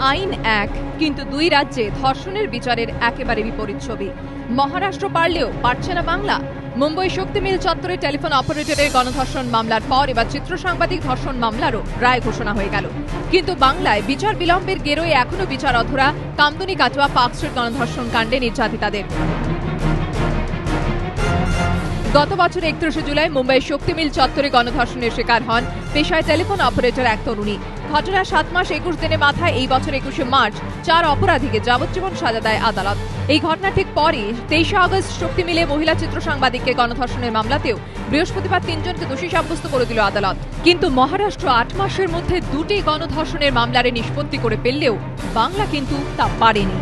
আইন এক, কিন্তু দুই রাজ্যে ধর্ষণের বিচারের একেবারে বিপরীত ছবি। মহারাষ্ট্র পারলেও পারছে না বাংলা। মুম্বই শক্তি মিল চত্বরে টেলিফোন অপারেটরের গণধর্ষণ মামলার পর এবার চিত্র সাংবাদিক ধর্ষণ মামলারও রায় ঘোষণা হয়ে গেল। কিন্তু বাংলায় বিচার বিলম্বের গেরোয় এখনো বিচার অধরা কামদুনি কাটোয়া পার্কস্ট্রিট গণধর্ষণ কাণ্ডে নির্যাতিতাদের। গত বছর 31 জুলাই মুম্বাইয়ের শক্তি মিল চত্বরে গণধর্ষণের শিকার হন পেশায় টেলিফোন অপারেটর এক তরুণী। ঘটনার 7 মাস 21 দিনের মাথায় এই বছর 21 মার্চ 4 অপরাধীকে যাবজ্জীবন সাজা দেয় আদালত। এই ঘটনা ঠিক পরই 23 আগস্ট শক্তি মিলে মহিলা চিত্র সাংবাদিককে গণধর্ষণের মামলাতেও বৃহস্পতিবার 3 জনকে দোষী সাব্যস্ত করে দিল আদালত। কিন্তু মহারাষ্ট্র 8 মাসের মধ্যে দুটি গণধর্ষণের মামলার নিষ্পত্তি করে ফেললেও বাংলা কিন্তু তা পারেনি।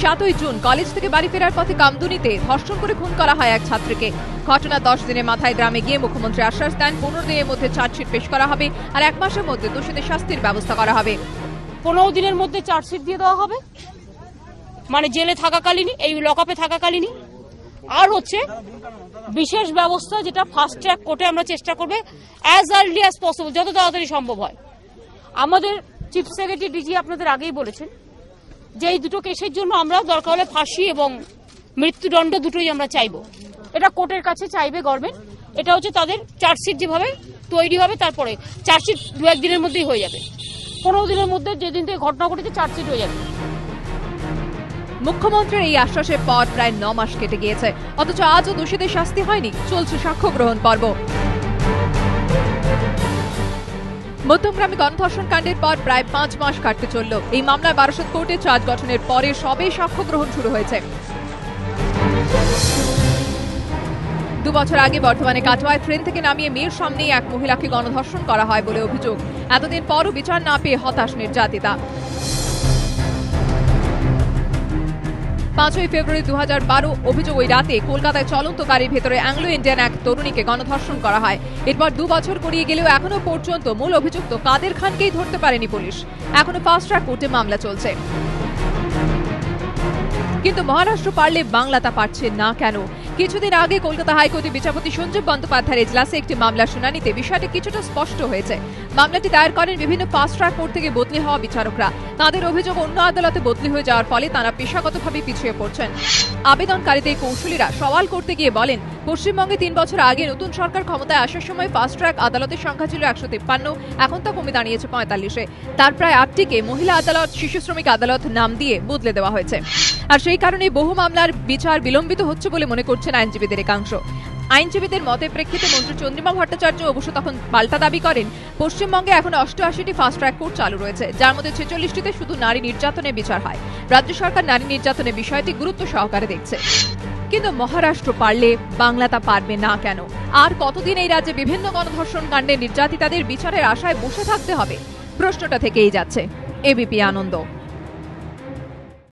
7 জুন কলেজ থেকে বাড়ি ফেরার পথে কামদুনিতে ধর্ষণ করে খুন করা হয় এক ছাত্রীকে। ঘটনা 10 দিনের মাথায় গ্রামে গিয়ে মুখ্যমন্ত্রী আশ্বাস দেন 15 দিনের মধ্যে চার্জশিট পেশ করা হবে আর 1 মাসের মধ্যে দোষীদের শাস্তির ব্যবস্থা করা হবে। 15 দিনের মধ্যে চার্জশিট দিয়ে দেওয়া হবে, মানে জেলে থাকাকালীনই, এই লকআপে থাকাকালীনই। আর হচ্ছে বিশেষ ব্যবস্থা, যেটা ফাস্ট ট্র্যাক কোর্টে আমরা চেষ্টা করবে অ্যাজ আর্লি অ্যাজ পসিবল, যত তাড়াতাড়ি সম্ভব হয়। আমাদের চিফ সেক্রেটারি ডিজি আপনাদের আগেই বলেছেন যে এই দুটো কেসের জন্য আমরা দরকার হলে ফাঁসি এবং মৃত্যুদণ্ড দুটোই আমরা চাইব। এটা কোর্টের কাছে চাইবে গভর্নমেন্ট। এটা হচ্ছে তাদের চার্জশিট যেভাবে তৈরি হবে, তারপরে চার্জশিট 2-1 দিনের মধ্যেই হয়ে যাবে। 15 দিনের মধ্যে যেদিন থেকে ঘটনা ঘটেছে চার্জশিট হয়ে যাবে। মুখ্যমন্ত্রীর এই আশ্বাসের পর প্রায় 9 মাস কেটে গিয়েছে, অথচ আজও দোষীদের শাস্তি হয়নি। চলছে সাক্ষ্য গ্রহণ পর্ব। মধ্যমগ্রামে গণধর্ষণ কাণ্ডের পর প্রায় 5 মাস কাটতে চলল। এই মামলায় বারাসত কোর্টে চার্জ গঠনের পরে সবে সাক্ষ্য গ্রহণ শুরু হয়েছে। 2 বছর আগে বর্ধমানে কাটোয়ায় ট্রেন থেকে নামিয়ে মেয়ের সামনেই এক মহিলাকে গণধর্ষণ করা হয় বলে অভিযোগ। এতদিন পরও বিচার না পেয়ে হতাশ নির্যাতিতা। 5 ফেব্রুয়ারি 2012 অভিযোগ, ওই রাতে কলকাতায় চলন্ত গাড়ির ভেতরে অ্যাংলো ইন্ডিয়ান এক তরুণীকে গণধর্ষণ করা হয়। এরপর 2 বছর গড়িয়ে গেলেও এখনো পর্যন্ত মূল অভিযুক্ত কাদের খানকেই ধরতে পারেনি পুলিশ। এখনো ফাস্ট ট্র্যাক কোর্টে মামলা চলছে। কিন্তু মহারাষ্ট্র পারলে বাংলা তা পারছে না কেন? কিছুদিন আগে কলকাতা হাইকোর্টে বিচারপতি সঞ্জীব বন্দ্যোপাধ্যায়ের এজলাসে একটি মামলার শুনানিতে বিষয়টি কিছুটা স্পষ্ট হয়েছে। মামলাটি দায়ের করেন বিভিন্ন ফাস্ট ট্র্যাক কোর্ট থেকে বদলি হওয়া বিচারকরা। তাদের অভিযোগ, অন্য আদালতে বদলি হয়ে যাওয়ার ফলে তারা পেশাগতভাবে পিছিয়ে পড়ছেন। আবেদনকারীদের কৌশলীরা সওয়াল করতে গিয়ে বলেন, পশ্চিমবঙ্গে 3 বছর আগে নতুন সরকার ক্ষমতায় আসার সময় ফাস্ট ট্র্যাক আদালতের সংখ্যা ছিল 153, এখন তা কমে দাঁড়িয়েছে 45-এ। তার প্রায় 8টিকে মহিলা আদালত, শিশু শ্রমিক আদালত নাম দিয়ে বদলে দেওয়া হয়েছে। আর সেই কারণে বহু মামলার বিচার বিলম্বিত হচ্ছে বলে মনে করছেন আইনজীবীদের একাংশ। আইনজীবীদের মতের প্রেক্ষিতে মন্ত্রী চন্দ্রিমা ভট্টাচার্য অবশ্য তখন পাল্টা দাবি করেন, পশ্চিমবঙ্গে এখন 88টি ফাস্ট ট্র্যাক কোর্ট চালু রয়েছে, যার মধ্যে 46টিতে শুধু নারী নির্যাতনের বিচার হয়। রাজ্য সরকার নারী নির্যাতনের বিষয়টি গুরুত্ব সহকারে দেখছে। কিন্তু মহারাষ্ট্র পারলে বাংলা তা পারবে না কেন? আর কতদিন এই রাজ্যে বিভিন্ন গণধর্ষণ কাণ্ডে নির্যাতিতাদের বিচারের আশায় বসে থাকতে হবে? প্রশ্নটা থেকেই যাচ্ছে। এবিপি আনন্দ।